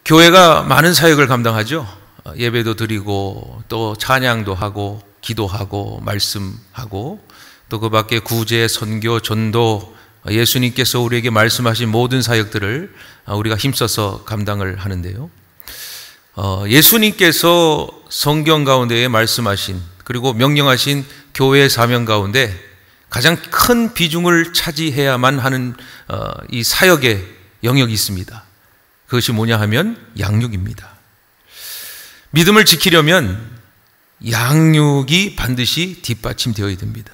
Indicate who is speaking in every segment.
Speaker 1: 교회가 많은 사역을 감당하죠. 예배도 드리고 또 찬양도 하고 기도하고 말씀하고 또 그 밖에 구제, 선교, 전도, 예수님께서 우리에게 말씀하신 모든 사역들을 우리가 힘써서 감당을 하는데요. 예수님께서 성경 가운데에 말씀하신 그리고 명령하신 교회의 사명 가운데 가장 큰 비중을 차지해야만 하는 이 사역의 영역이 있습니다. 그것이 뭐냐 하면 양육입니다. 믿음을 지키려면 양육이 반드시 뒷받침되어야 됩니다.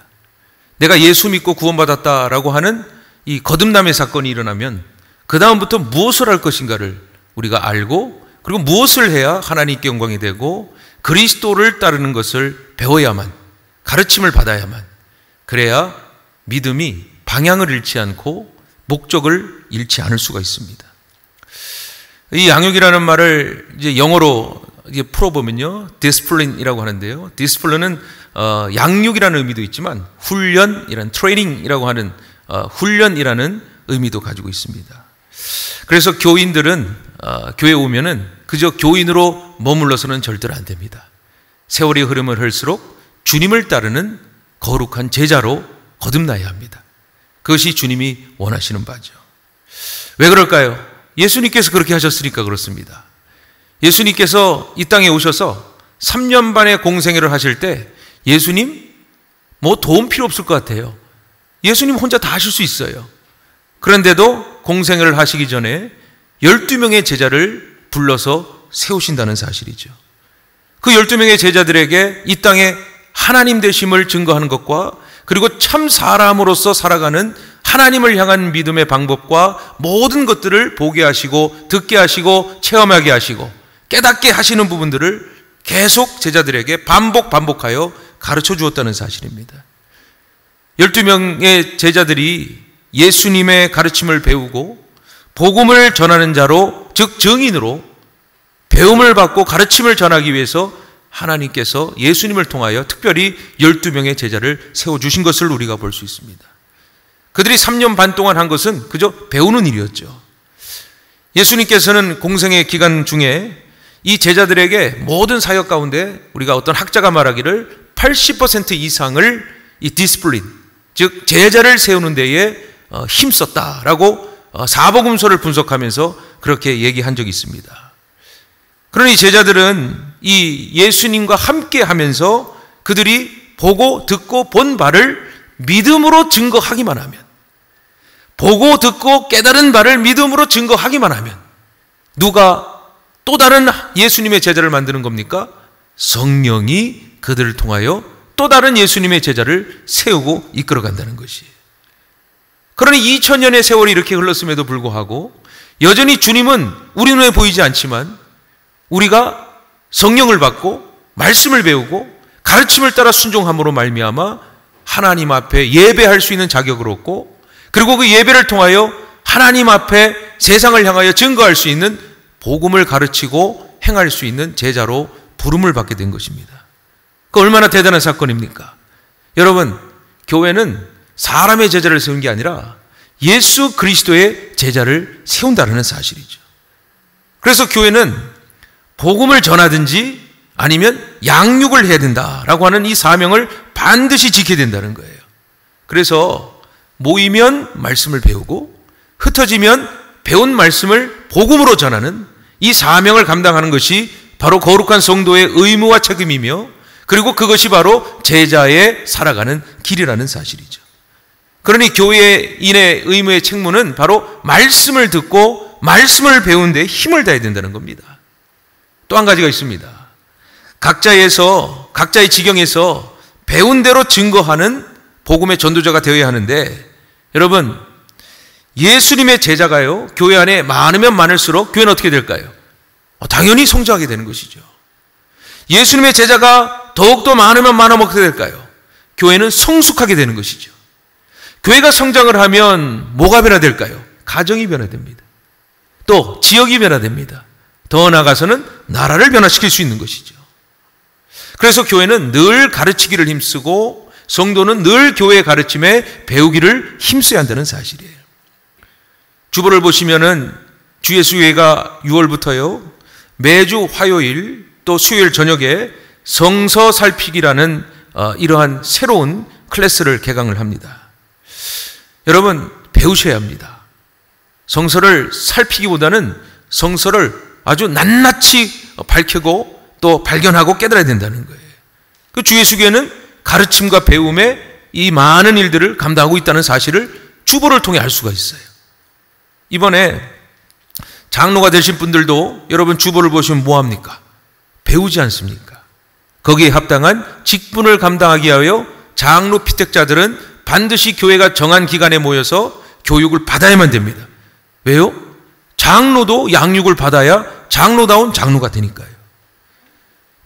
Speaker 1: 내가 예수 믿고 구원받았다라고 하는 이 거듭남의 사건이 일어나면 그 다음부터 무엇을 할 것인가를 우리가 알고 그리고 무엇을 해야 하나님께 영광이 되고 그리스도를 따르는 것을 배워야만, 가르침을 받아야만, 그래야 믿음이 방향을 잃지 않고 목적을 잃지 않을 수가 있습니다. 이 양육이라는 말을 이제 영어로 풀어보면요, 디스플린이라고 하는데요. 디스플린은 양육이라는 의미도 있지만 훈련이라는, 트레이닝이라고 하는 훈련이라는 의미도 가지고 있습니다. 그래서 교인들은 교회에 오면은 그저 교인으로 머물러서는 절대로 안 됩니다. 세월이 흐름을 할수록 주님을 따르는 거룩한 제자로 거듭나야 합니다. 그것이 주님이 원하시는 바죠. 왜 그럴까요? 예수님께서 그렇게 하셨으니까 그렇습니다. 예수님께서 이 땅에 오셔서 3년 반의 공생애를 하실 때 예수님 뭐 도움 필요 없을 것 같아요. 예수님 혼자 다 하실 수 있어요. 그런데도 공생애를 하시기 전에 12명의 제자를 불러서 세우신다는 사실이죠. 그 12명의 제자들에게 이 땅에 하나님 되심을 증거하는 것과 그리고 참 사람으로서 살아가는 하나님을 향한 믿음의 방법과 모든 것들을 보게 하시고 듣게 하시고 체험하게 하시고 깨닫게 하시는 부분들을 계속 제자들에게 반복하여 가르쳐 주었다는 사실입니다. 12명의 제자들이 예수님의 가르침을 배우고 복음을 전하는 자로, 즉 증인으로 배움을 받고 가르침을 전하기 위해서 하나님께서 예수님을 통하여 특별히 12명의 제자를 세워주신 것을 우리가 볼 수 있습니다. 그들이 3년 반 동안 한 것은 그저 배우는 일이었죠. 예수님께서는 공생의 기간 중에 이 제자들에게 모든 사역 가운데 우리가 어떤 학자가 말하기를 80% 이상을 이 디스플린, 즉 제자를 세우는 데에 힘썼다라고 사복음서를 분석하면서 그렇게 얘기한 적이 있습니다. 그러니 제자들은 이 예수님과 함께 하면서 그들이 보고 듣고 본 바를 믿음으로 증거하기만 하면, 보고 듣고 깨달은 바를 믿음으로 증거하기만 하면 누가 또 다른 예수님의 제자를 만드는 겁니까? 성령이 그들을 통하여 또 다른 예수님의 제자를 세우고 이끌어간다는 것이에요. 그러니 2000년의 세월이 이렇게 흘렀음에도 불구하고 여전히 주님은 우리 눈에 보이지 않지만 우리가 성령을 받고 말씀을 배우고 가르침을 따라 순종함으로 말미암아 하나님 앞에 예배할 수 있는 자격을 얻고 그리고 그 예배를 통하여 하나님 앞에 세상을 향하여 증거할 수 있는 복음을 가르치고 행할 수 있는 제자로 부름을 받게 된 것입니다. 그 얼마나 대단한 사건입니까? 여러분, 교회는 사람의 제자를 세운 게 아니라 예수 그리스도의 제자를 세운다는 사실이죠. 그래서 교회는 복음을 전하든지 아니면 양육을 해야 된다라고 하는 이 사명을 반드시 지켜야 된다는 거예요. 그래서 모이면 말씀을 배우고 흩어지면 배운 말씀을 복음으로 전하는 이 사명을 감당하는 것이 바로 거룩한 성도의 의무와 책임이며 그리고 그것이 바로 제자의 살아가는 길이라는 사실이죠. 그러니 교회인의 의무의 책무는 바로 말씀을 듣고 말씀을 배우는 데 힘을 다해야 된다는 겁니다. 또 한 가지가 있습니다. 각자의 지경에서 배운 대로 증거하는 복음의 전도자가 되어야 하는데 여러분, 예수님의 제자가요 교회 안에 많으면 많을수록 교회는 어떻게 될까요? 당연히 성장하게 되는 것이죠. 예수님의 제자가 더욱더 많으면 많으면 어떻게 될까요? 교회는 성숙하게 되는 것이죠. 교회가 성장을 하면 뭐가 변화될까요? 가정이 변화됩니다. 또 지역이 변화됩니다. 더 나아가서는 나라를 변화시킬 수 있는 것이죠. 그래서 교회는 늘 가르치기를 힘쓰고 성도는 늘 교회의 가르침에 배우기를 힘써야 한다는 사실이에요. 주보를 보시면은 주 예수교회가 6월부터요, 매주 화요일 또 수요일 저녁에 성서 살피기라는 이러한 새로운 클래스를 개강을 합니다. 여러분, 배우셔야 합니다. 성서를 살피기보다는 성서를 아주 낱낱이 밝히고 또 발견하고 깨달아야 된다는 거예요. 그 주 예수교회는 가르침과 배움에 이 많은 일들을 감당하고 있다는 사실을 주보를 통해 알 수가 있어요. 이번에 장로가 되신 분들도 여러분 주보를 보시면 뭐합니까? 배우지 않습니까? 거기에 합당한 직분을 감당하기 위하여 장로 피택자들은 반드시 교회가 정한 기간에 모여서 교육을 받아야만 됩니다. 왜요? 장로도 양육을 받아야 장로다운 장로가 되니까요.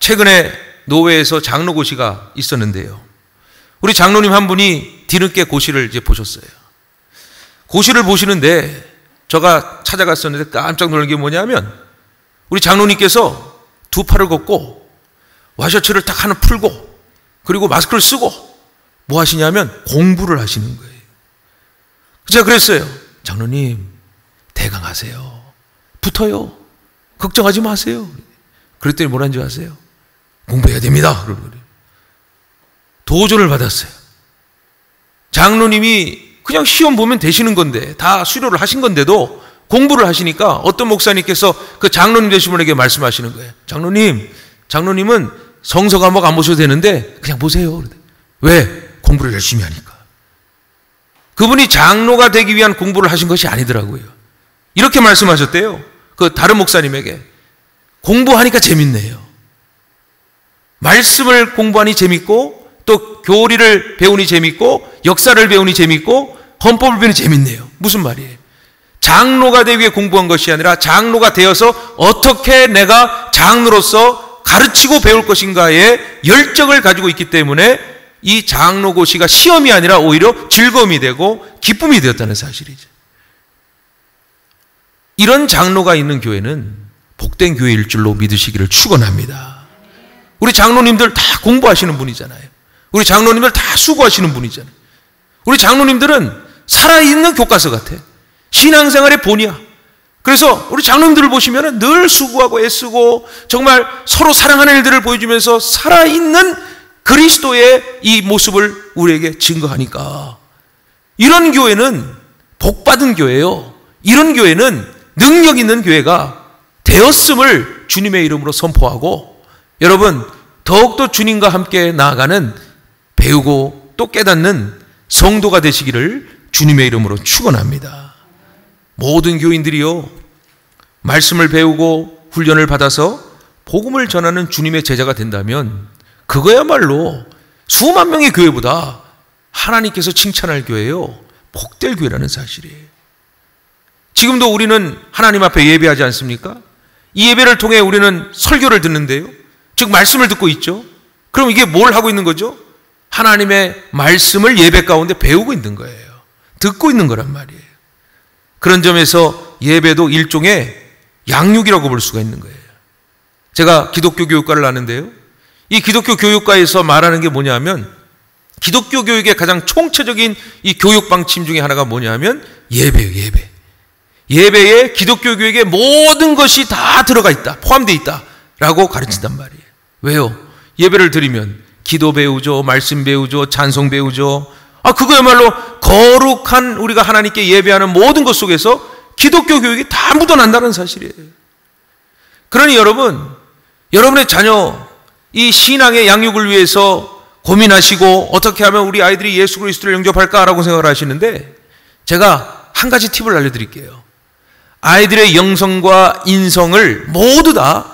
Speaker 1: 최근에 노회에서 장로 고시가 있었는데요, 우리 장로님 한 분이 뒤늦게 고시를 이제 보셨어요. 고시를 보시는데 제가 찾아갔었는데 깜짝 놀란 게 뭐냐면, 우리 장로님께서 두 팔을 걷고 와셔츠를 딱 하나 풀고 그리고 마스크를 쓰고 뭐 하시냐면 공부를 하시는 거예요. 제가 그랬어요. 장로님, 대강하세요. 붙어요. 걱정하지 마세요. 그랬더니 뭐라는 줄 아세요? 공부해야 됩니다. 그러고 도전을 받았어요. 장로님이 그냥 시험 보면 되시는 건데, 다 수료를 하신 건데도 공부를 하시니까 어떤 목사님께서 그 장로님 되신 분에게 말씀하시는 거예요. 장로님은 성서 과목 안 보셔도 되는데 그냥 보세요. 왜? 공부를 열심히 하니까. 그분이 장로가 되기 위한 공부를 하신 것이 아니더라고요. 이렇게 말씀하셨대요. 그 다른 목사님에게. 공부하니까 재밌네요. 말씀을 공부하니 재밌고, 또 교리를 배우니 재밌고, 역사를 배우니 재밌고, 헌법을 배우니 재밌네요. 무슨 말이에요? 장로가 되기 위해 공부한 것이 아니라 장로가 되어서 어떻게 내가 장로로서 가르치고 배울 것인가에 열정을 가지고 있기 때문에 이 장로고시가 시험이 아니라 오히려 즐거움이 되고 기쁨이 되었다는 사실이죠. 이런 장로가 있는 교회는 복된 교회일 줄로 믿으시기를 축원합니다. 우리 장로님들 다 공부하시는 분이잖아요. 우리 장로님들 다 수고하시는 분이잖아요. 우리 장로님들은 살아있는 교과서 같아. 신앙생활의 본이야. 그래서 우리 장로님들을 보시면 늘 수고하고 애쓰고 정말 서로 사랑하는 일들을 보여주면서 살아있는 그리스도의 이 모습을 우리에게 증거하니까, 이런 교회는 복받은 교회예요. 이런 교회는 능력 있는 교회가 되었음을 주님의 이름으로 선포하고, 여러분, 더욱더 주님과 함께 나아가는, 배우고 또 깨닫는 성도가 되시기를 주님의 이름으로 축원합니다. 모든 교인들이요, 말씀을 배우고 훈련을 받아서 복음을 전하는 주님의 제자가 된다면 그거야말로 수만 명의 교회보다 하나님께서 칭찬할 교회요, 복될 교회라는 사실이에요. 지금도 우리는 하나님 앞에 예배하지 않습니까? 이 예배를 통해 우리는 설교를 듣는데요, 즉 말씀을 듣고 있죠. 그럼 이게 뭘 하고 있는 거죠? 하나님의 말씀을 예배 가운데 배우고 있는 거예요. 듣고 있는 거란 말이에요. 그런 점에서 예배도 일종의 양육이라고 볼 수가 있는 거예요. 제가 기독교 교육과를 나왔는데요, 이 기독교 교육과에서 말하는 게 뭐냐면, 기독교 교육의 가장 총체적인 이 교육 방침 중에 하나가 뭐냐면 예배예요. 예배. 예배에 기독교 교육의 모든 것이 다 들어가 있다, 포함되어 있다라고 가르친단 말이에요. 왜요? 예배를 드리면 기도 배우죠, 말씀 배우죠, 찬송 배우죠. 그거야말로 거룩한 우리가 하나님께 예배하는 모든 것 속에서 기독교 교육이 다 묻어난다는 사실이에요. 그러니 여러분의 자녀 이 신앙의 양육을 위해서 고민하시고 어떻게 하면 우리 아이들이 예수 그리스도를 영접할까라고 생각을 하시는데, 제가 한 가지 팁을 알려드릴게요. 아이들의 영성과 인성을 모두 다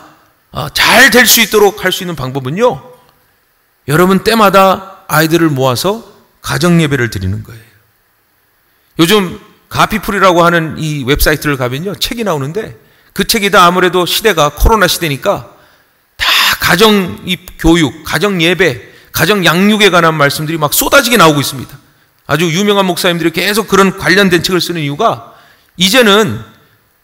Speaker 1: 잘 될 수 있도록 할 수 있는 방법은요, 여러분 때마다 아이들을 모아서 가정 예배를 드리는 거예요. 요즘 가피풀이라고 하는 이 웹사이트를 가면요, 책이 나오는데 그 책이 다 아무래도 시대가 코로나 시대니까 다 가정 교육, 가정 예배, 가정 양육에 관한 말씀들이 막 쏟아지게 나오고 있습니다. 아주 유명한 목사님들이 계속 그런 관련된 책을 쓰는 이유가, 이제는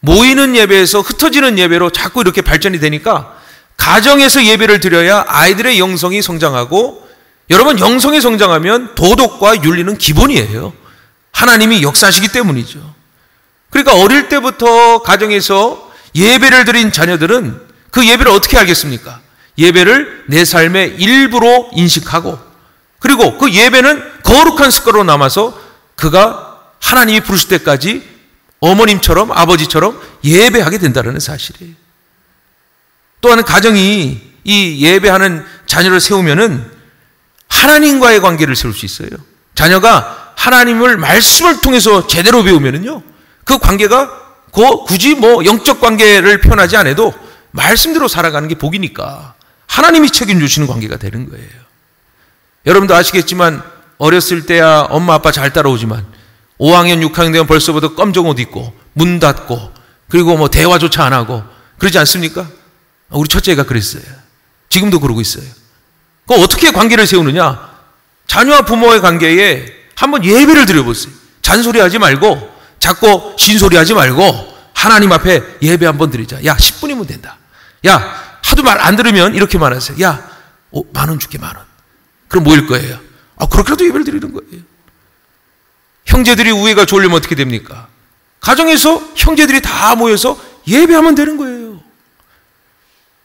Speaker 1: 모이는 예배에서 흩어지는 예배로 자꾸 이렇게 발전이 되니까 가정에서 예배를 드려야 아이들의 영성이 성장하고, 여러분 영성이 성장하면 도덕과 윤리는 기본이에요. 하나님이 역사하시기 때문이죠. 그러니까 어릴 때부터 가정에서 예배를 드린 자녀들은 그 예배를 어떻게 알겠습니까? 예배를 내 삶의 일부로 인식하고, 그리고 그 예배는 거룩한 습관으로 남아서 그가 하나님이 부르실 때까지 어머님처럼 아버지처럼 예배하게 된다는 사실이에요. 또한 가정이 이 예배하는 자녀를 세우면은 하나님과의 관계를 세울 수 있어요. 자녀가 하나님을 말씀을 통해서 제대로 배우면은요, 그 관계가 굳이 뭐 영적 관계를 표현하지 않아도 말씀대로 살아가는 게 복이니까 하나님이 책임주시는 관계가 되는 거예요. 여러분도 아시겠지만 어렸을 때야 엄마 아빠 잘 따라오지만 5학년 6학년 되면 벌써부터 검정 옷 입고 문 닫고 그리고 뭐 대화조차 안 하고 그러지 않습니까? 우리 첫째가 그랬어요. 지금도 그러고 있어요. 그럼 어떻게 관계를 세우느냐? 자녀와 부모의 관계에 한번 예배를 드려보세요. 잔소리하지 말고 자꾸 신소리하지 말고 하나님 앞에 예배 한번 드리자. 야, 10분이면 된다. 야, 하도 말 안 들으면 이렇게 말하세요. 야, 10,000원 줄게, 10,000원. 그럼 뭐일 거예요? 그렇게라도 예배를 드리는 거예요. 형제들이 우애가 좋으려면 어떻게 됩니까? 가정에서 형제들이 다 모여서 예배하면 되는 거예요.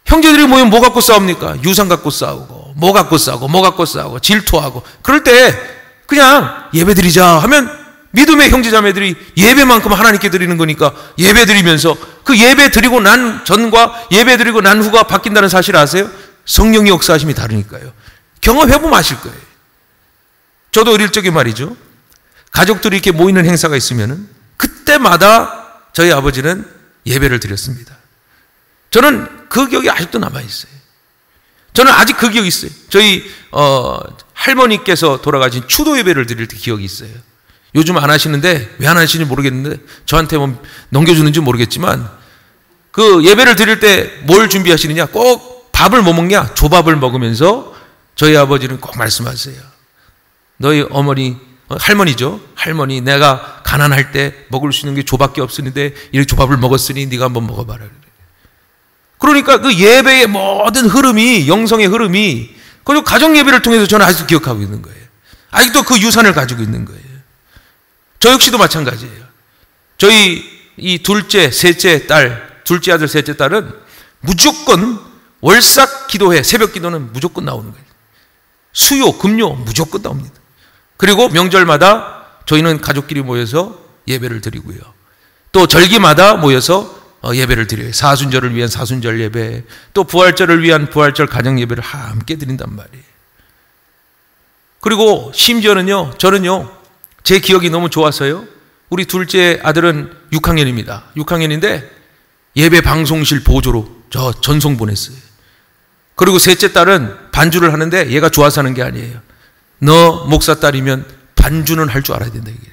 Speaker 1: 형제들이 모이면 뭐 갖고 싸웁니까? 유산 갖고 싸우고, 뭐 갖고 싸우고, 뭐 갖고 싸우고, 질투하고. 그럴 때 그냥 예배 드리자 하면 믿음의 형제자매들이 예배만큼 하나님께 드리는 거니까 예배 드리면서 그 예배 드리고 난 전과 예배 드리고 난 후가 바뀐다는 사실 아세요? 성령의 역사하심이 다르니까요. 경험해보면 아실 거예요. 저도 어릴 적에 말이죠. 가족들이 이렇게 모이는 행사가 있으면은 그때마다 저희 아버지는 예배를 드렸습니다. 저는 그 기억이 아직도 남아있어요. 저는 아직 그 기억이 있어요. 저희 할머니께서 돌아가신 추도 예배를 드릴 때 기억이 있어요. 요즘 안 하시는데 왜 안 하시는지 모르겠는데 저한테 뭐 넘겨주는지 모르겠지만 그 예배를 드릴 때 뭘 준비하시느냐, 꼭 밥을 뭐 먹냐, 조밥을 먹으면서 저희 아버지는 꼭 말씀하세요. 너희 어머니, 할머니죠. 할머니, 내가 가난할 때 먹을 수 있는 게 조밖에 없으는데 이렇게 조밥을 먹었으니 네가 한번 먹어봐라. 그러니까 그 예배의 모든 흐름이, 영성의 흐름이, 그리고 가정 예배를 통해서 저는 아직도 기억하고 있는 거예요. 아직도 그 유산을 가지고 있는 거예요. 저 역시도 마찬가지예요. 저희 이 둘째, 셋째 딸, 둘째 아들, 셋째 딸은 무조건 월삭 기도회, 새벽 기도는 무조건 나오는 거예요. 수요, 금요 무조건 나옵니다. 그리고 명절마다 저희는 가족끼리 모여서 예배를 드리고요. 또 절기마다 모여서 예배를 드려요. 사순절을 위한 사순절 예배, 또 부활절을 위한 부활절 가정 예배를 함께 드린단 말이에요. 그리고 심지어는요, 저는요, 제 기억이 너무 좋아서요, 우리 둘째 아들은 6학년입니다. 6학년인데 예배 방송실 보조로 저 전송 보냈어요. 그리고 셋째 딸은 반주를 하는데 얘가 좋아서 하는 게 아니에요. 너 목사 딸이면 반주는 할 줄 알아야 된다. 이게.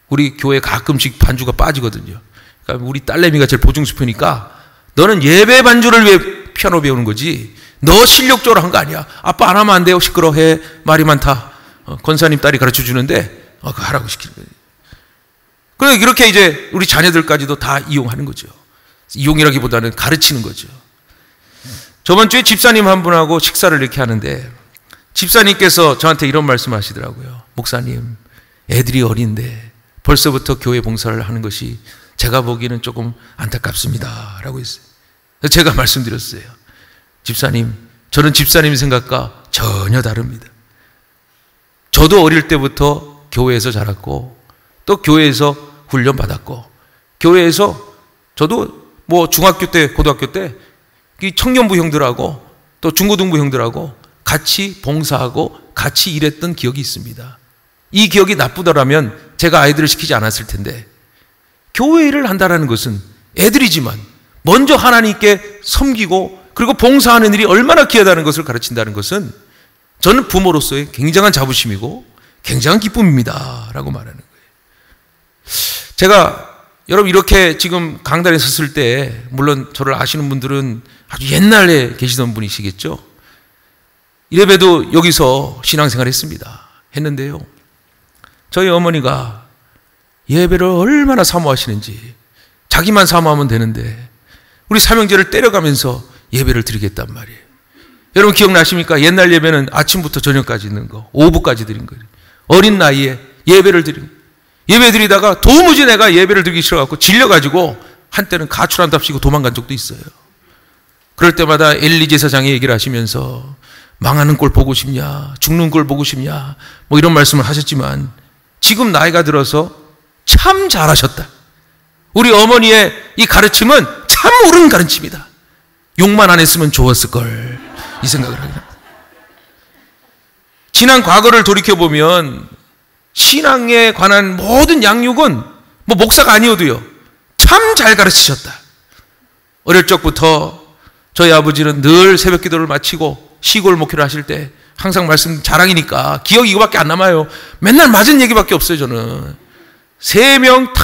Speaker 1: 우리 교회 가끔씩 반주가 빠지거든요. 그러니까 우리 딸내미가 제일 보증수표니까 너는 예배 반주를 위해 피아노 배우는 거지 너 실력적으로 한 거 아니야. 아빠 안 하면 안 돼요. 시끄러워해. 말이 많다. 권사님 딸이 가르쳐 주는데 그거 하라고 시키는 거예요. 그러니까 이렇게 이제 우리 자녀들까지도 다 이용하는 거죠. 이용이라기보다는 가르치는 거죠. 저번 주에 집사님 한 분하고 식사를 이렇게 하는데 집사님께서 저한테 이런 말씀 하시더라고요. 목사님, 애들이 어린데 벌써부터 교회 봉사를 하는 것이 제가 보기에는 조금 안타깝습니다 라고 했어요. 그래서 제가 말씀드렸어요. 집사님, 저는 집사님 생각과 전혀 다릅니다. 저도 어릴 때부터 교회에서 자랐고 또 교회에서 훈련받았고 교회에서 저도 뭐 중학교 때 고등학교 때 청년부 형들하고 또 중고등부 형들하고 같이 봉사하고 같이 일했던 기억이 있습니다. 이 기억이 나쁘더라면 제가 아이들을 시키지 않았을 텐데 교회 일을 한다는 것은 애들이지만 먼저 하나님께 섬기고 그리고 봉사하는 일이 얼마나 귀하다는 것을 가르친다는 것은 저는 부모로서의 굉장한 자부심이고 굉장한 기쁨입니다 라고 말하는 거예요. 제가 여러분 이렇게 지금 강단에 섰을 때 물론 저를 아시는 분들은 아주 옛날에 계시던 분이시겠죠. 이래봬도 여기서 신앙생활 했는데요, 저희 어머니가 예배를 얼마나 사모하시는지 자기만 사모하면 되는데 우리 삼형제를 때려가면서 예배를 드리겠단 말이에요. 여러분 기억나십니까? 옛날 예배는 아침부터 저녁까지 있는 거, 오후까지 드린 거예요. 어린 나이에 예배를 드린 거예요. 예배 드리다가 도무지 내가 예배를 드리기 싫어갖고 질려가지고 한때는 가출한답시고 도망간 적도 있어요. 그럴 때마다 엘리 제사장이 얘기를 하시면서 망하는 꼴 보고 싶냐, 죽는 꼴 보고 싶냐, 뭐 이런 말씀을 하셨지만 지금 나이가 들어서 참 잘하셨다. 우리 어머니의 이 가르침은 참 옳은 가르침이다. 욕만 안 했으면 좋았을걸, 이 생각을 하게 됩니다. 지난 과거를 돌이켜보면 신앙에 관한 모든 양육은 뭐 목사가 아니어도요 참 잘 가르치셨다. 어릴 적부터 저희 아버지는 늘 새벽 기도를 마치고 시골 목회를 하실 때 항상 말씀 자랑이니까 기억이 이거밖에 안 남아요. 맨날 맞은 얘기밖에 없어요. 저는 3명 다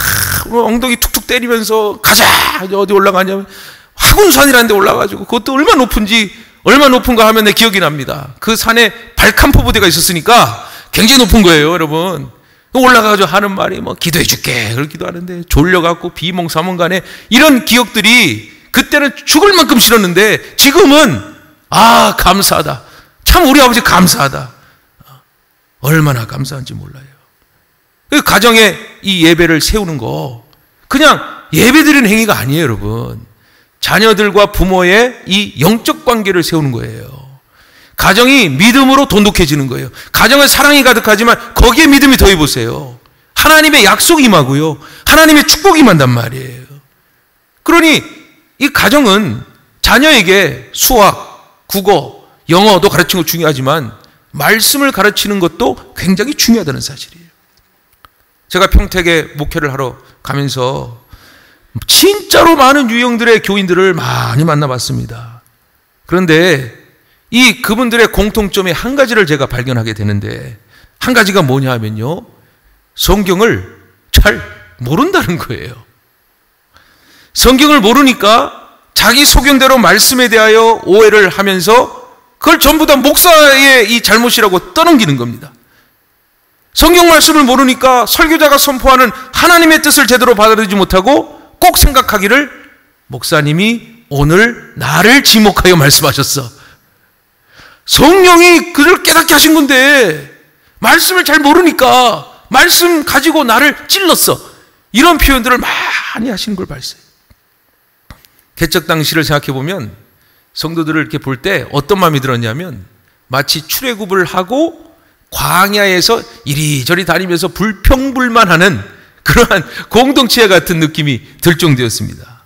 Speaker 1: 엉덩이 툭툭 때리면서 가자, 어디 올라가냐면 화군산이라는 데 올라가지고, 그것도 얼마나 높은가 하면 내 기억이 납니다. 그 산에 발칸포 부대가 있었으니까 굉장히 높은 거예요, 여러분. 올라가가지고 하는 말이 뭐 기도해 줄게, 그걸 기도하는데 졸려갖고 비몽사몽간에 이런 기억들이 그때는 죽을 만큼 싫었는데 지금은 아, 감사하다. 참 우리 아버지 감사하다. 얼마나 감사한지 몰라요. 그 가정에 이 예배를 세우는 거 그냥 예배 드리는 행위가 아니에요, 여러분. 자녀들과 부모의 이 영적 관계를 세우는 거예요. 가정이 믿음으로 돈독해지는 거예요. 가정에 사랑이 가득하지만 거기에 믿음이 더해보세요. 하나님의 약속이 임하고요, 하나님의 축복이 임한단 말이에요. 그러니 이 가정은 자녀에게 수학, 국어, 영어도 가르치는 거 중요하지만 말씀을 가르치는 것도 굉장히 중요하다는 사실이에요. 제가 평택에 목회를 하러 가면서 진짜로 많은 유형들의 교인들을 많이 만나봤습니다. 그런데 이 그분들의 공통점의 한 가지를 제가 발견하게 되는데, 한 가지가 뭐냐 하면요, 성경을 잘 모른다는 거예요. 성경을 모르니까 자기 소견대로 말씀에 대하여 오해를 하면서 그걸 전부 다 목사의 이 잘못이라고 떠넘기는 겁니다. 성경 말씀을 모르니까 설교자가 선포하는 하나님의 뜻을 제대로 받아들이지 못하고 꼭 생각하기를 목사님이 오늘 나를 지목하여 말씀하셨어. 성령이 그를 깨닫게 하신 건데 말씀을 잘 모르니까 말씀 가지고 나를 찔렀어. 이런 표현들을 많이 하시는 걸 봤어요. 개척 당시를 생각해 보면 성도들을 이렇게 볼 때 어떤 마음이 들었냐면 마치 출애굽을 하고 광야에서 이리저리 다니면서 불평불만하는 그러한 공동체 같은 느낌이 들 정도였습니다.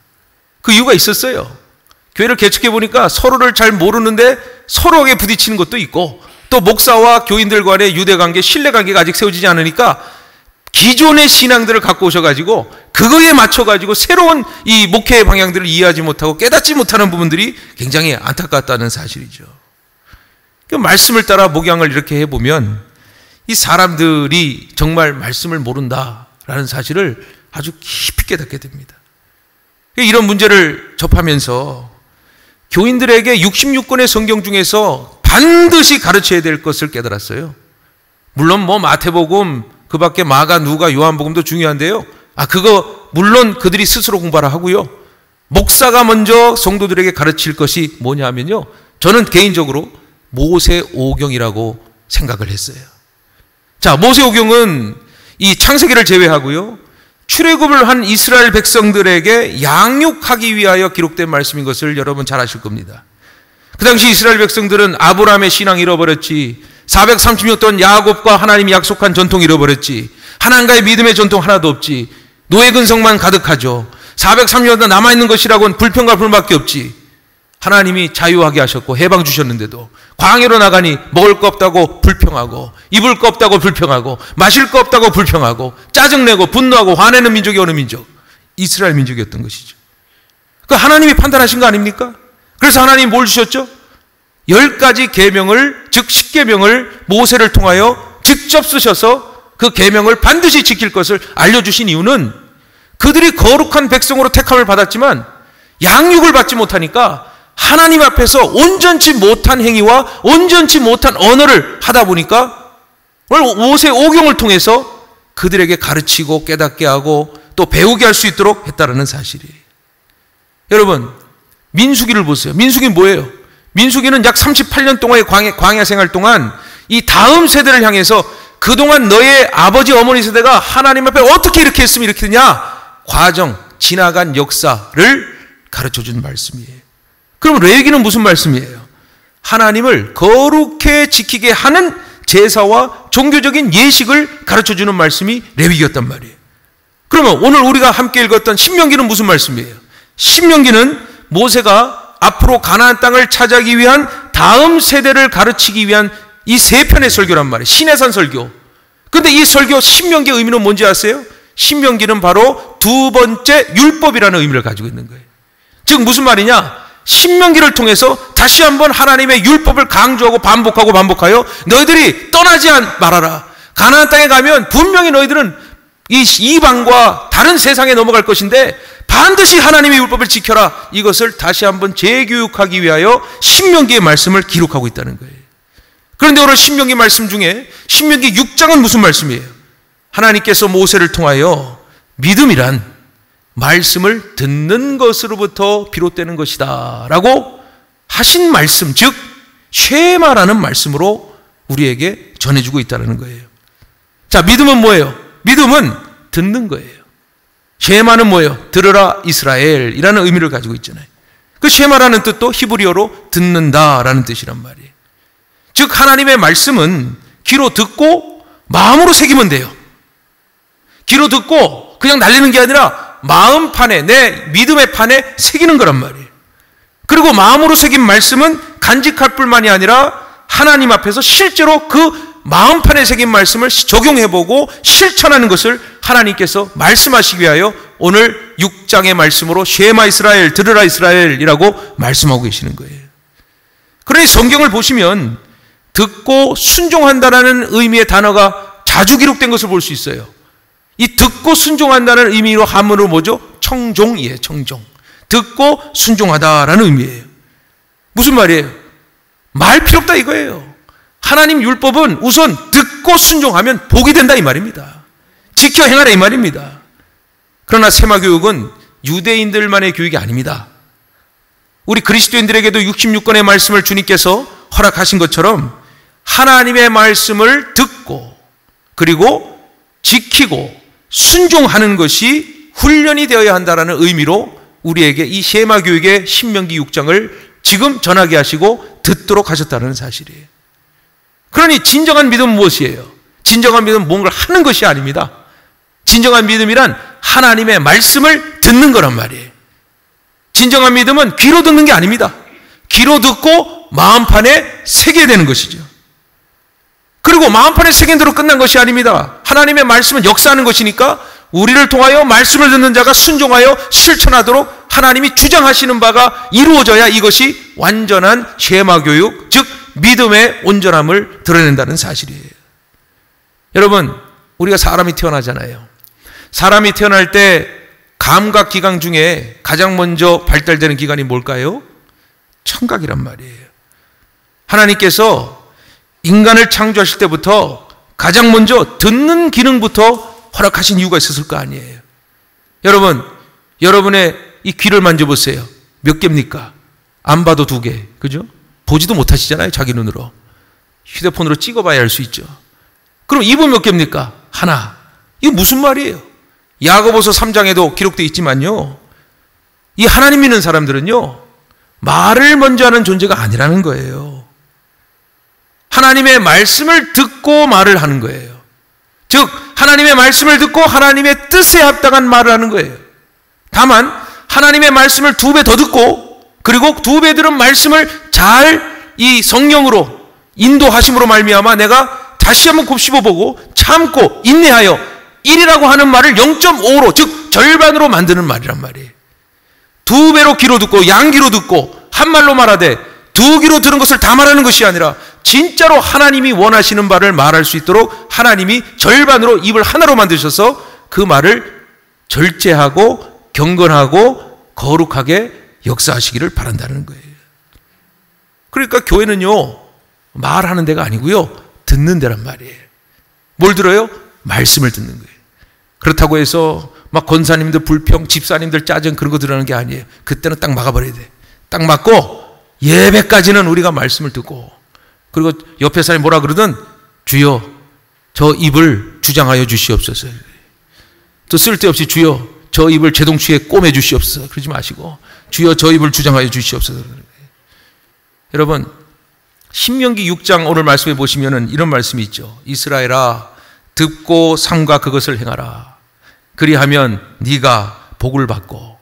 Speaker 1: 그 이유가 있었어요. 교회를 개척해 보니까 서로를 잘 모르는데 서로에게 부딪히는 것도 있고, 또 목사와 교인들 간의 유대관계, 신뢰관계가 아직 세워지지 않으니까 기존의 신앙들을 갖고 오셔가지고 그거에 맞춰가지고 새로운 이 목회의 방향들을 이해하지 못하고 깨닫지 못하는 부분들이 굉장히 안타깝다는 사실이죠. 그 말씀을 따라 목양을 이렇게 해보면 이 사람들이 정말 말씀을 모른다라는 사실을 아주 깊이 깨닫게 됩니다. 이런 문제를 접하면서 교인들에게 66권의 성경 중에서 반드시 가르쳐야 될 것을 깨달았어요. 물론 뭐 마태복음, 그 밖에 마가, 누가, 요한복음도 중요한데요. 그거 물론 그들이 스스로 공부하라 하고요. 목사가 먼저 성도들에게 가르칠 것이 뭐냐 하면요, 저는 개인적으로 모세오경이라고 생각을 했어요. 자, 모세오경은 이 창세기를 제외하고요, 출애굽을 한 이스라엘 백성들에게 양육하기 위하여 기록된 말씀인 것을 여러분 잘 아실 겁니다. 그 당시 이스라엘 백성들은 아브라함의 신앙 잃어버렸지, 430년 동안 야곱과 하나님이 약속한 전통 잃어버렸지, 하나님과의 믿음의 전통 하나도 없지, 노예 근성만 가득하죠. 430년 동안 남아있는 것이라고는 불평과 불만밖에 없지. 하나님이 자유하게 하셨고 해방 주셨는데도 광야로 나가니 먹을 거 없다고 불평하고, 입을 거 없다고 불평하고, 마실 거 없다고 불평하고, 짜증내고 분노하고 화내는 민족이 어느 민족? 이스라엘 민족이었던 것이죠. 그 하나님이 판단하신 거 아닙니까? 그래서 하나님이 뭘 주셨죠? 10가지 계명을, 즉 10계명을 모세를 통하여 직접 쓰셔서 그 계명을 반드시 지킬 것을 알려주신 이유는 그들이 거룩한 백성으로 택함을 받았지만 양육을 받지 못하니까 하나님 앞에서 온전치 못한 행위와 온전치 못한 언어를 하다 보니까 모세오경을 통해서 그들에게 가르치고 깨닫게 하고 또 배우게 할 수 있도록 했다라는 사실이에요. 여러분, 민수기를 보세요. 민수기는 뭐예요? 민수기는 약 38년 동안의 광야 생활 동안 이 다음 세대를 향해서 그동안 너의 아버지 어머니 세대가 하나님 앞에 어떻게 이렇게 했으면 이렇게 되냐? 과정, 지나간 역사를 가르쳐준 말씀이에요. 그럼 레위기는 무슨 말씀이에요? 하나님을 거룩해 지키게 하는 제사와 종교적인 예식을 가르쳐주는 말씀이 레위기였단 말이에요. 그러면 오늘 우리가 함께 읽었던 신명기는 무슨 말씀이에요? 신명기는 모세가 앞으로 가나안 땅을 차지하기 위한 다음 세대를 가르치기 위한 이 세 편의 설교란 말이에요. 시내산 설교. 근데 이 설교 신명기의 의미는 뭔지 아세요? 신명기는 바로 두 번째 율법이라는 의미를 가지고 있는 거예요. 즉 무슨 말이냐? 신명기를 통해서 다시 한번 하나님의 율법을 강조하고 반복하여 너희들이 떠나지 말아라. 가나안 땅에 가면 분명히 너희들은 이 이방과 다른 세상에 넘어갈 것인데 반드시 하나님의 율법을 지켜라. 이것을 다시 한번 재교육하기 위하여 신명기의 말씀을 기록하고 있다는 거예요. 그런데 오늘 신명기 말씀 중에 신명기 6장은 무슨 말씀이에요? 하나님께서 모세를 통하여 믿음이란 말씀을 듣는 것으로부터 비롯되는 것이다 라고 하신 말씀, 즉 쉐마라는 말씀으로 우리에게 전해주고 있다는 거예요. 자, 믿음은 뭐예요? 믿음은 듣는 거예요. 쉐마는 뭐예요? 들으라 이스라엘이라는 의미를 가지고 있잖아요. 그 쉐마라는 뜻도 히브리어로 듣는다라는 뜻이란 말이에요. 즉 하나님의 말씀은 귀로 듣고 마음으로 새기면 돼요. 귀로 듣고 그냥 날리는 게 아니라 마음판에, 내 믿음의 판에 새기는 거란 말이에요. 그리고 마음으로 새긴 말씀은 간직할 뿐만이 아니라 하나님 앞에서 실제로 그 마음판에 새긴 말씀을 적용해보고 실천하는 것을 하나님께서 말씀하시기 위하여 오늘 6장의 말씀으로 쉐마 이스라엘, 들으라 이스라엘이라고 말씀하고 계시는 거예요. 그러니 성경을 보시면 듣고 순종한다는 의미의 단어가 자주 기록된 것을 볼 수 있어요. 이 듣고 순종한다는 의미로 한문으로 뭐죠? 청종이에요. 청종. 듣고 순종하다라는 의미예요. 무슨 말이에요? 말 필요 없다 이거예요. 하나님 율법은 우선 듣고 순종하면 복이 된다 이 말입니다. 지켜 행하라 이 말입니다. 그러나 세마교육은 유대인들만의 교육이 아닙니다. 우리 그리스도인들에게도 66권의 말씀을 주님께서 허락하신 것처럼 하나님의 말씀을 듣고 그리고 지키고 순종하는 것이 훈련이 되어야 한다는 의미로 우리에게 이 쉐마 교육의 신명기 6장을 지금 전하게 하시고 듣도록 하셨다는 사실이에요. 그러니 진정한 믿음은 무엇이에요? 진정한 믿음은 뭔가를 하는 것이 아닙니다. 진정한 믿음이란 하나님의 말씀을 듣는 거란 말이에요. 진정한 믿음은 귀로 듣는 게 아닙니다. 귀로 듣고 마음판에 새겨야 되는 것이죠. 그리고 마음판에 새긴 대로 끝난 것이 아닙니다. 하나님의 말씀은 역사하는 것이니까 우리를 통하여 말씀을 듣는 자가 순종하여 실천하도록 하나님이 주장하시는 바가 이루어져야 이것이 완전한 쉐마 교육, 즉 믿음의 온전함을 드러낸다는 사실이에요. 여러분, 우리가 사람이 태어나잖아요. 사람이 태어날 때 감각 기관 중에 가장 먼저 발달되는 기관이 뭘까요? 청각이란 말이에요. 하나님께서 인간을 창조하실 때부터 가장 먼저 듣는 기능부터 허락하신 이유가 있었을 거 아니에요. 여러분, 여러분의 이 귀를 만져보세요. 몇 개입니까? 안 봐도 2개. 그죠? 보지도 못하시잖아요. 자기 눈으로. 휴대폰으로 찍어봐야 알 수 있죠. 그럼 입은 몇 개입니까? 하나. 이게 무슨 말이에요? 야고보서 3장에도 기록되어 있지만요. 이 하나님 믿는 사람들은요. 말을 먼저 하는 존재가 아니라는 거예요. 하나님의 말씀을 듣고 말을 하는 거예요. 즉 하나님의 말씀을 듣고 하나님의 뜻에 합당한 말을 하는 거예요. 다만 하나님의 말씀을 2배 더 듣고 그리고 2배 들은 말씀을 잘 이 성령으로 인도하심으로 말미암아 내가 다시 한번 곱씹어보고 참고 인내하여 1이라고 하는 말을 0.5로 즉 절반으로 만드는 말이란 말이에요. 2배로 귀로 듣고 양귀로 듣고 한 말로 말하되 2귀로 들은 것을 다 말하는 것이 아니라 진짜로 하나님이 원하시는 바를 말할 수 있도록 하나님이 절반으로 입을 하나로 만드셔서 그 말을 절제하고 경건하고 거룩하게 역사하시기를 바란다는 거예요. 그러니까 교회는요 말하는 데가 아니고요 듣는 데란 말이에요. 뭘 들어요? 말씀을 듣는 거예요. 그렇다고 해서 막 권사님들 불평, 집사님들 짜증 그런 거 들으라는 게 아니에요. 그때는 딱 막아버려야 돼. 딱 막고 예배까지는 우리가 말씀을 듣고 그리고 옆에 사람이 뭐라 그러든 주여 저 입을 주장하여 주시옵소서. 또 쓸데없이 주여 저 입을 제동추에 꿰매 주시옵소서 그러지 마시고 주여 저 입을 주장하여 주시옵소서. 여러분 신명기 6장 오늘 말씀해 보시면은 이런 말씀이 있죠. 이스라엘아 듣고 삼가 그것을 행하라. 그리하면 네가 복을 받고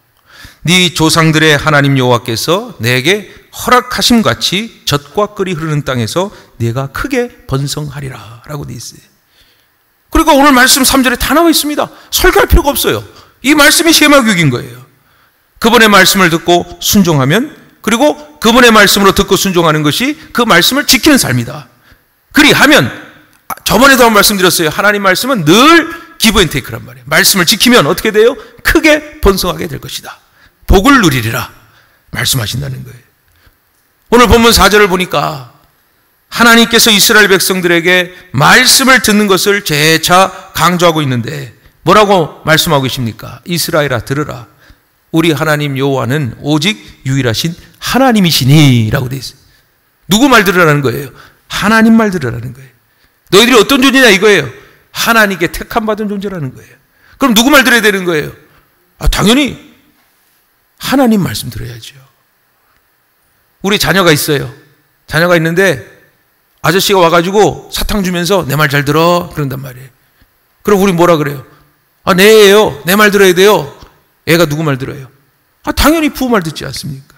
Speaker 1: 네 조상들의 하나님 여호와께서 내게 허락하심 같이 젖과 꿀이 흐르는 땅에서 네가 크게 번성하리라 라고 되어 있어요. 그리고 오늘 말씀 3절에 다 나와 있습니다. 설교할 필요가 없어요. 이 말씀이 쉐마교육인 거예요. 그분의 말씀을 듣고 순종하면, 그리고 그분의 말씀으로 듣고 순종하는 것이 그 말씀을 지키는 삶이다. 그리하면, 저번에도 한 말씀 드렸어요. 하나님 말씀은 늘 기브 앤 테이크란 말이에요. 말씀을 지키면 어떻게 돼요? 크게 번성하게 될 것이다. 복을 누리리라 말씀하신다는 거예요. 오늘 본문 4절을 보니까 하나님께서 이스라엘 백성들에게 말씀을 듣는 것을 재차 강조하고 있는데 뭐라고 말씀하고 계십니까? 이스라엘아 들으라. 우리 하나님 여호와는 오직 유일하신 하나님이시니 라고 되어 있어요. 누구 말 들으라는 거예요? 하나님 말 들으라는 거예요. 너희들이 어떤 존재냐 이거예요. 하나님께 택함 받은 존재라는 거예요. 그럼 누구 말 들어야 되는 거예요? 당연히 하나님 말씀 들어야죠. 우리 자녀가 있어요. 자녀가 있는데 아저씨가 와가지고 사탕 주면서 내 말 잘 들어 그런단 말이에요. 그럼 우리 뭐라 그래요? 내 애예요. 내 말 들어야 돼요. 애가 누구 말 들어요? 당연히 부모 말 듣지 않습니까?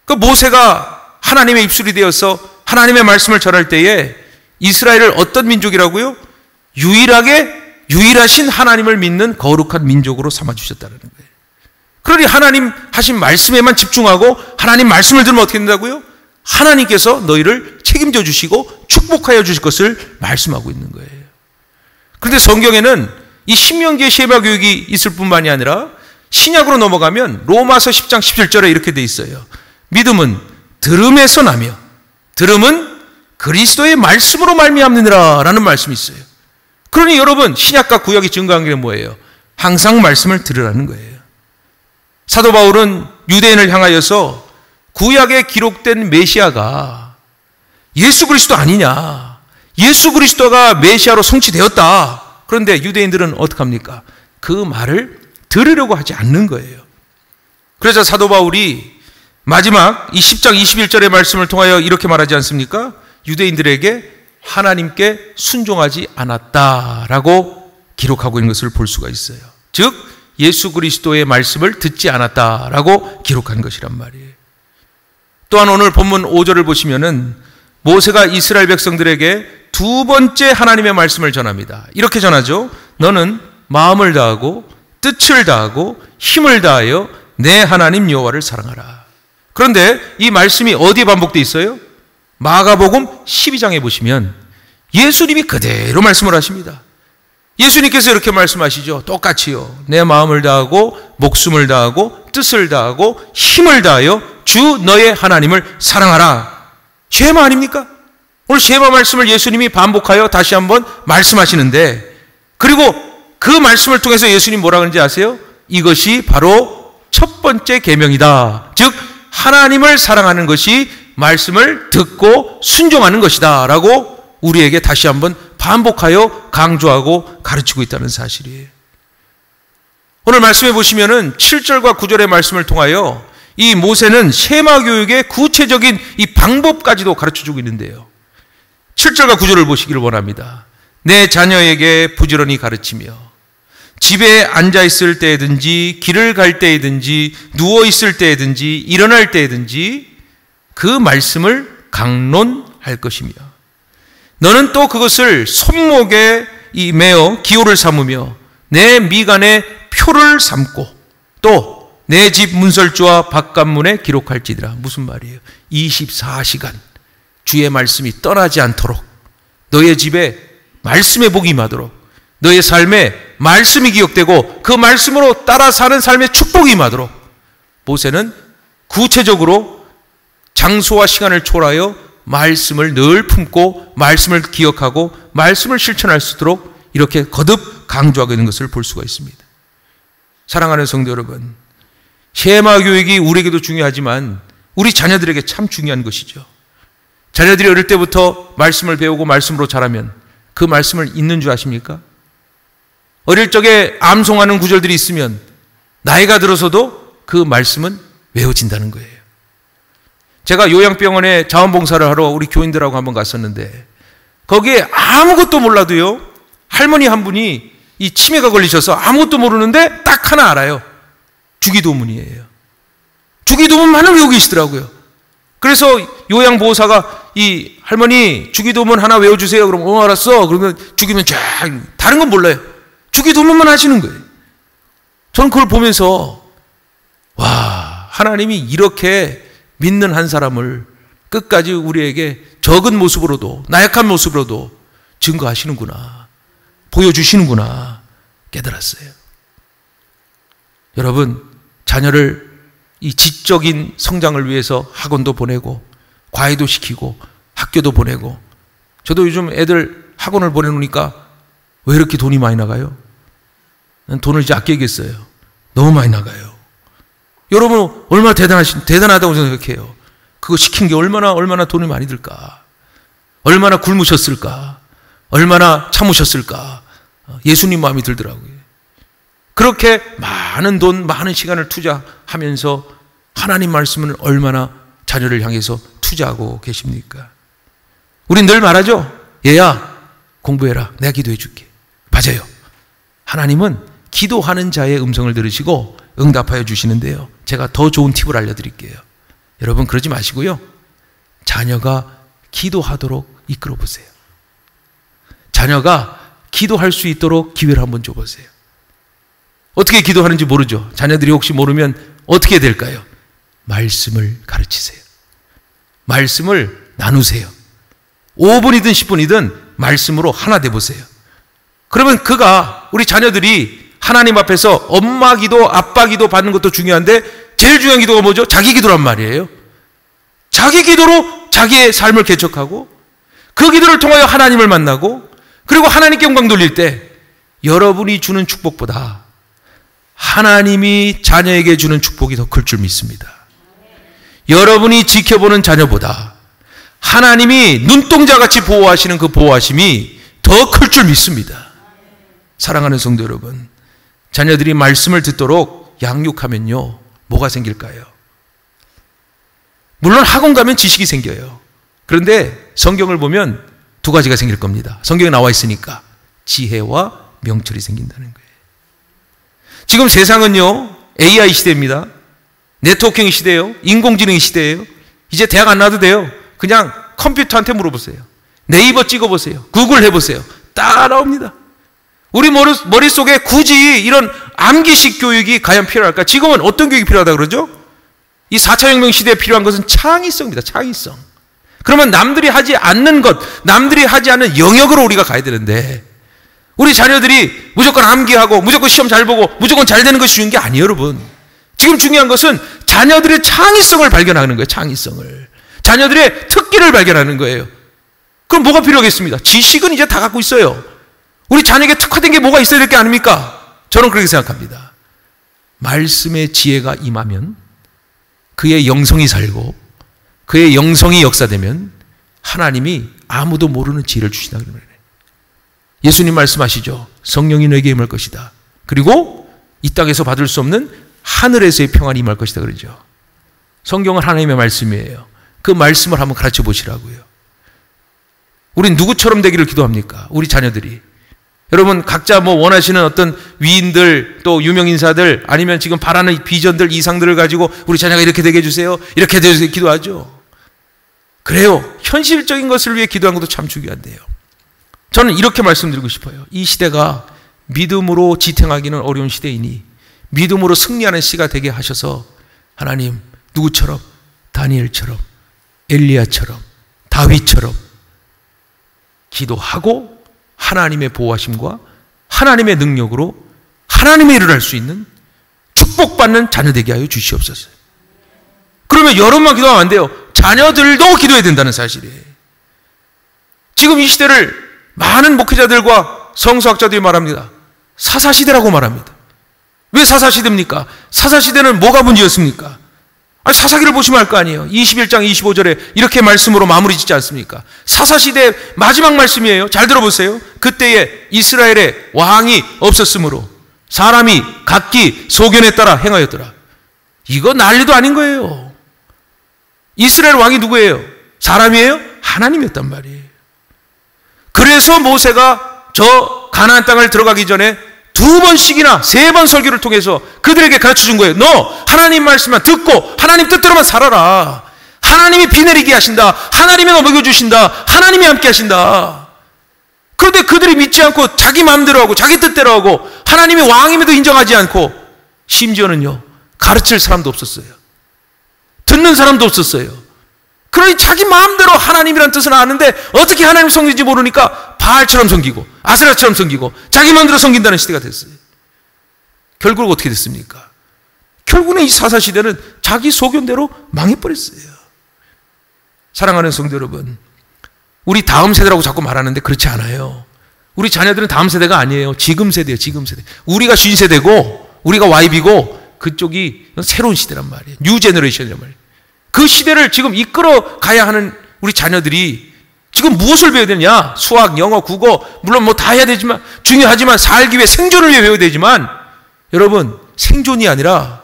Speaker 1: 그 모세가 하나님의 입술이 되어서 하나님의 말씀을 전할 때에 이스라엘을 어떤 민족이라고요? 유일하신 하나님을 믿는 거룩한 민족으로 삼아주셨다는 거예요. 그러니 하나님 하신 말씀에만 집중하고 하나님 말씀을 들으면 어떻게 된다고요? 하나님께서 너희를 책임져 주시고 축복하여 주실 것을 말씀하고 있는 거예요. 그런데 성경에는 이 신명기의 쉐마 교육이 있을 뿐만이 아니라 신약으로 넘어가면 로마서 10장 17절에 이렇게 돼 있어요. 믿음은 들음에서 나며 들음은 그리스도의 말씀으로 말미암느니라 라는 말씀이 있어요. 그러니 여러분 신약과 구약이 증거한 게 뭐예요? 항상 말씀을 들으라는 거예요. 사도 바울은 유대인을 향하여서 구약에 기록된 메시아가 예수 그리스도 아니냐, 예수 그리스도가 메시아로 성취되었다. 그런데 유대인들은 어떡합니까? 그 말을 들으려고 하지 않는 거예요. 그래서 사도 바울이 마지막 이 10장 21절의 말씀을 통하여 이렇게 말하지 않습니까? 유대인들에게 하나님께 순종하지 않았다라고 기록하고 있는 것을 볼 수가 있어요. 즉 예수 그리스도의 말씀을 듣지 않았다라고 기록한 것이란 말이에요. 또한 오늘 본문 5절을 보시면은 모세가 이스라엘 백성들에게 두 번째 하나님의 말씀을 전합니다. 이렇게 전하죠. 너는 마음을 다하고 뜻을 다하고 힘을 다하여 내 하나님 여호와를 사랑하라. 그런데 이 말씀이 어디에 반복되어 있어요? 마가복음 12장에 보시면 예수님이 그대로 말씀을 하십니다. 예수님께서 이렇게 말씀하시죠. 똑같이요. 내 마음을 다하고 목숨을 다하고 뜻을 다하고 힘을 다하여 주 너의 하나님을 사랑하라. 쉐마 아닙니까? 오늘 쉐마 말씀을 예수님이 반복하여 다시 한번 말씀하시는데, 그리고 그 말씀을 통해서 예수님 뭐라 그러는지 아세요? 이것이 바로 첫 번째 계명이다. 즉 하나님을 사랑하는 것이 말씀을 듣고 순종하는 것이다 라고 우리에게 다시 한번 반복하여 강조하고 가르치고 있다는 사실이에요. 오늘 말씀해 보시면은 7절과 9절의 말씀을 통하여 이 모세는 쉐마 교육의 구체적인 이 방법까지도 가르쳐주고 있는데요. 7절과 9절을 보시기를 원합니다. 내 자녀에게 부지런히 가르치며 집에 앉아있을 때든지 길을 갈 때든지 누워있을 때든지 일어날 때든지 그 말씀을 강론할 것이며 너는 또 그것을 손목에 매어 기호를 삼으며 내 미간에 표를 삼고 또 내 집 문설주와 바깥문에 기록할지니라. 무슨 말이에요? 24시간 주의 말씀이 떠나지 않도록 너의 집에 말씀의 복이 임하도록 너의 삶에 말씀이 기억되고 그 말씀으로 따라 사는 삶의 축복이 임하도록 모세는 구체적으로 장소와 시간을 초월하여 말씀을 늘 품고 말씀을 기억하고 말씀을 실천할 수 있도록 이렇게 거듭 강조하고 있는 것을 볼 수가 있습니다. 사랑하는 성도 여러분, 쉐마 교육이 우리에게도 중요하지만 우리 자녀들에게 참 중요한 것이죠. 자녀들이 어릴 때부터 말씀을 배우고 말씀으로 자라면 그 말씀을 잊는 줄 아십니까? 어릴 적에 암송하는 구절들이 있으면 나이가 들어서도 그 말씀은 외워진다는 거예요. 제가 요양병원에 자원봉사를 하러 우리 교인들하고 한번 갔었는데 거기에 아무것도 몰라도요, 할머니 한 분이 이 치매가 걸리셔서 아무것도 모르는데 딱 하나 알아요. 주기도문이에요. 주기도문만을 외우고 계시더라고요. 그래서 요양보호사가 이 할머니 주기도문 하나 외워주세요. 그럼 알았어. 그러면 주기면 쫙, 다른 건 몰라요. 주기도문만 하시는 거예요. 저는 그걸 보면서 와, 하나님이 이렇게 믿는 한 사람을 끝까지 우리에게 적은 모습으로도, 나약한 모습으로도 증거하시는구나, 보여주시는구나 깨달았어요. 여러분, 자녀를 이 지적인 성장을 위해서 학원도 보내고 과외도 시키고 학교도 보내고, 저도 요즘 애들 학원을 보내놓으니까 왜 이렇게 돈이 많이 나가요? 난 돈을 이제 아껴야겠어요. 너무 많이 나가요. 여러분 얼마나 대단하다고 생각해요. 그거 시킨 게 얼마나 돈이 많이 들까? 얼마나 굶으셨을까? 얼마나 참으셨을까? 예수님 마음이 들더라고요. 그렇게 많은 돈, 많은 시간을 투자하면서 하나님 말씀을 얼마나 자녀를 향해서 투자하고 계십니까? 우린 늘 말하죠. 얘야, 공부해라. 내가 기도해 줄게. 맞아요. 하나님은 기도하는 자의 음성을 들으시고 응답하여 주시는데요, 제가 더 좋은 팁을 알려드릴게요. 여러분 그러지 마시고요, 자녀가 기도하도록 이끌어 보세요. 자녀가 기도할 수 있도록 기회를 한번 줘보세요. 어떻게 기도하는지 모르죠. 자녀들이 혹시 모르면 어떻게 될까요? 말씀을 가르치세요. 말씀을 나누세요. 5분이든 10분이든 말씀으로 하나 돼보세요. 그러면 우리 자녀들이 하나님 앞에서 엄마 기도, 아빠 기도 받는 것도 중요한데 제일 중요한 기도가 뭐죠? 자기 기도란 말이에요. 자기 기도로 자기의 삶을 개척하고 그 기도를 통하여 하나님을 만나고, 그리고 하나님께 영광 돌릴 때 여러분이 주는 축복보다 하나님이 자녀에게 주는 축복이 더 클 줄 믿습니다. 여러분이 지켜보는 자녀보다 하나님이 눈동자같이 보호하시는 그 보호하심이 더 클 줄 믿습니다. 사랑하는 성도 여러분, 자녀들이 말씀을 듣도록 양육하면요, 뭐가 생길까요? 물론 학원 가면 지식이 생겨요. 그런데 성경을 보면 두 가지가 생길 겁니다. 성경에 나와 있으니까 지혜와 명철이 생긴다는 거예요. 지금 세상은요, AI 시대입니다. 네트워킹 시대예요. 인공지능 시대예요. 이제 대학 안 나와도 돼요. 그냥 컴퓨터한테 물어보세요. 네이버 찍어보세요. 구글 해보세요. 다 나옵니다. 우리 머릿속에 굳이 이런 암기식 교육이 과연 필요할까? 지금은 어떤 교육이 필요하다 그러죠? 이 4차 혁명 시대에 필요한 것은 창의성입니다. 창의성. 그러면 남들이 하지 않는 것, 남들이 하지 않는 영역으로 우리가 가야 되는데, 우리 자녀들이 무조건 암기하고 무조건 시험 잘 보고 무조건 잘 되는 것이 중요한 게 아니에요, 여러분. 지금 중요한 것은 자녀들의 창의성을 발견하는 거예요. 창의성을. 자녀들의 특기를 발견하는 거예요. 그럼 뭐가 필요하겠습니다? 지식은 이제 다 갖고 있어요. 우리 자녀에게 특화된 게 뭐가 있어야 될 게 아닙니까? 저는 그렇게 생각합니다. 말씀의 지혜가 임하면, 그의 영성이 살고 그의 영성이 역사되면 하나님이 아무도 모르는 지혜를 주시다 그러는 거예요. 예수님 말씀하시죠. 성령이 너에게 임할 것이다. 그리고 이 땅에서 받을 수 없는 하늘에서의 평안이 임할 것이다 그러죠. 성경은 하나님의 말씀이에요. 그 말씀을 한번 가르쳐 보시라고요. 우린 누구처럼 되기를 기도합니까? 우리 자녀들이. 여러분 각자 원하시는 어떤 위인들, 또 유명인사들, 아니면 지금 바라는 비전들, 이상들을 가지고 우리 자녀가 이렇게 되게 해주세요, 이렇게 되게 기도하죠. 그래요. 현실적인 것을 위해 기도하는 것도 참 중요한데요. 저는 이렇게 말씀드리고 싶어요. 이 시대가 믿음으로 지탱하기는 어려운 시대이니 믿음으로 승리하는 시가 되게 하셔서 하나님, 누구처럼? 다니엘처럼, 엘리야처럼, 다윗처럼 기도하고 하나님의 보호하심과 하나님의 능력으로 하나님의 일을 할 수 있는 축복받는 자녀 되게 하여 주시옵소서. 그러면 여러분만 기도하면 안 돼요. 자녀들도 기도해야 된다는 사실이에요. 지금 이 시대를 많은 목회자들과 성서학자들이 말합니다. 사사시대라고 말합니다. 왜 사사시대입니까? 사사시대는 뭐가 문제였습니까? 사사기를 보시면 알 거 아니에요. 21장 25절에 이렇게 말씀으로 마무리 짓지 않습니까? 사사시대 마지막 말씀이에요. 잘 들어보세요. 그때에 이스라엘에 왕이 없었으므로 사람이 각기 소견에 따라 행하였더라. 이거 난리도 아닌 거예요. 이스라엘 왕이 누구예요? 사람이에요? 하나님이었단 말이에요. 그래서 모세가 저 가나안 땅을 들어가기 전에 2번씩이나 3번 설교를 통해서 그들에게 가르쳐 준 거예요. 너 하나님 말씀만 듣고 하나님 뜻대로만 살아라. 하나님이 비 내리게 하신다. 하나님이 너 먹여주신다. 하나님이 함께 하신다. 그런데 그들이 믿지 않고 자기 마음대로 하고 자기 뜻대로 하고 하나님이 왕임에도 인정하지 않고 심지어는요, 가르칠 사람도 없었어요. 듣는 사람도 없었어요. 그러니 자기 마음대로 하나님이란 뜻은 아는데 어떻게 하나님 섬기는지 모르니까 바알처럼 섬기고 아세라처럼 섬기고 자기 마음대로 섬긴다는 시대가 됐어요. 결국 어떻게 됐습니까? 결국은 이 사사시대는 자기 소견대로 망해버렸어요. 사랑하는 성도 여러분, 우리 다음 세대라고 자꾸 말하는데 그렇지 않아요. 우리 자녀들은 다음 세대가 아니에요. 지금 세대예요. 지금 세대. 우리가 신세대고 우리가 Y비고 그쪽이 새로운 시대란 말이에요. 뉴 제너레이션이란 말이에요. 그 시대를 지금 이끌어 가야 하는 우리 자녀들이 지금 무엇을 배워야 되냐? 수학, 영어, 국어, 물론 뭐 다 해야 되지만, 중요하지만 살기 위해 생존을 위해 배워야 되지만, 여러분, 생존이 아니라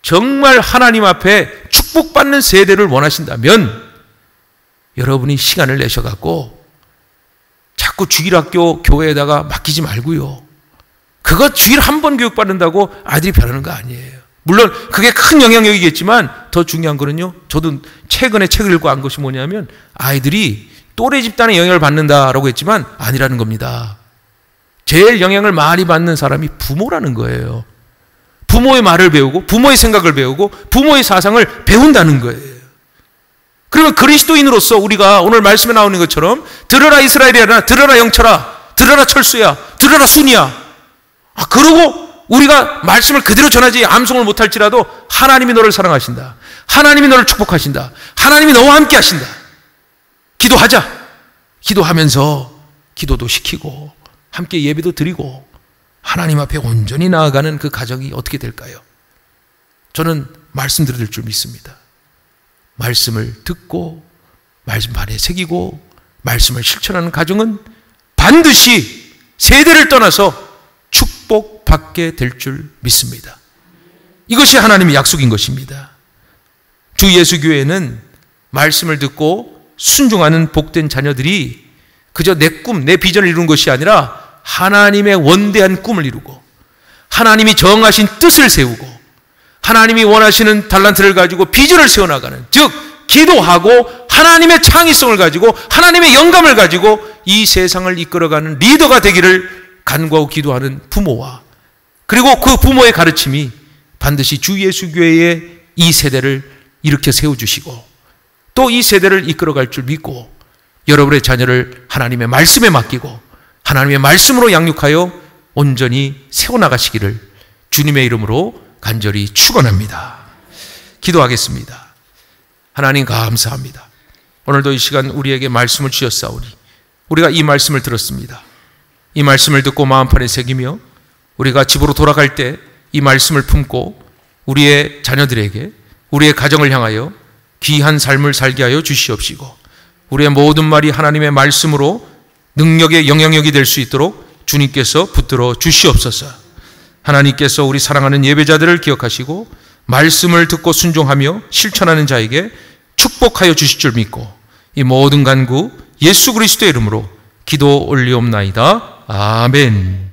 Speaker 1: 정말 하나님 앞에 축복받는 세대를 원하신다면 여러분이 시간을 내셔갖고 자꾸 주일학교 교회에다가 맡기지 말고요. 그거 주일 한 번 교육받는다고 아이들이 변하는 거 아니에요. 물론 그게 큰 영향력이겠지만 더 중요한 거는요, 저도 최근에 책을 읽고 안 것이 뭐냐면 아이들이 또래 집단의 영향을 받는다라고 했지만 아니라는 겁니다. 제일 영향을 많이 받는 사람이 부모라는 거예요. 부모의 말을 배우고 부모의 생각을 배우고 부모의 사상을 배운다는 거예요. 그러면 그리스도인으로서 우리가 오늘 말씀에 나오는 것처럼 들어라 이스라엘이야, 들어라 영철아, 들어라 철수야, 들어라 순이야. 그러고 우리가 말씀을 그대로 전하지 암송을 못할지라도 하나님이 너를 사랑하신다. 하나님이 너를 축복하신다. 하나님이 너와 함께 하신다. 기도하자. 기도하면서 기도도 시키고 함께 예배도 드리고 하나님 앞에 온전히 나아가는 그 가정이 어떻게 될까요? 저는 말씀드릴 줄 믿습니다. 말씀을 듣고 말씀 발에 새기고 말씀을 실천하는 가정은 반드시 세대를 떠나서 축복받게 될 줄 믿습니다. 이것이 하나님의 약속인 것입니다. 주 예수교회는 말씀을 듣고 순종하는 복된 자녀들이 그저 내 꿈, 내 비전을 이루는 것이 아니라 하나님의 원대한 꿈을 이루고 하나님이 정하신 뜻을 세우고 하나님이 원하시는 달란트를 가지고 비전을 세워나가는, 즉 기도하고 하나님의 창의성을 가지고 하나님의 영감을 가지고 이 세상을 이끌어가는 리더가 되기를 간구하고 기도하는 부모와 그리고 그 부모의 가르침이 반드시 주 예수교회의 이 세대를 일으켜 세워주시고 또 이 세대를 이끌어갈 줄 믿고 여러분의 자녀를 하나님의 말씀에 맡기고 하나님의 말씀으로 양육하여 온전히 세워나가시기를 주님의 이름으로 간절히 축원합니다. 기도하겠습니다. 하나님 감사합니다. 오늘도 이 시간 우리에게 말씀을 주셨사오니 우리가 이 말씀을 들었습니다. 이 말씀을 듣고 마음판에 새기며 우리가 집으로 돌아갈 때 이 말씀을 품고 우리의 자녀들에게 우리의 가정을 향하여 귀한 삶을 살게 하여 주시옵시고 우리의 모든 말이 하나님의 말씀으로 능력의 영향력이 될 수 있도록 주님께서 붙들어 주시옵소서. 하나님께서 우리 사랑하는 예배자들을 기억하시고 말씀을 듣고 순종하며 실천하는 자에게 축복하여 주실 줄 믿고 이 모든 간구 예수 그리스도의 이름으로 기도 올리옵나이다. 아멘.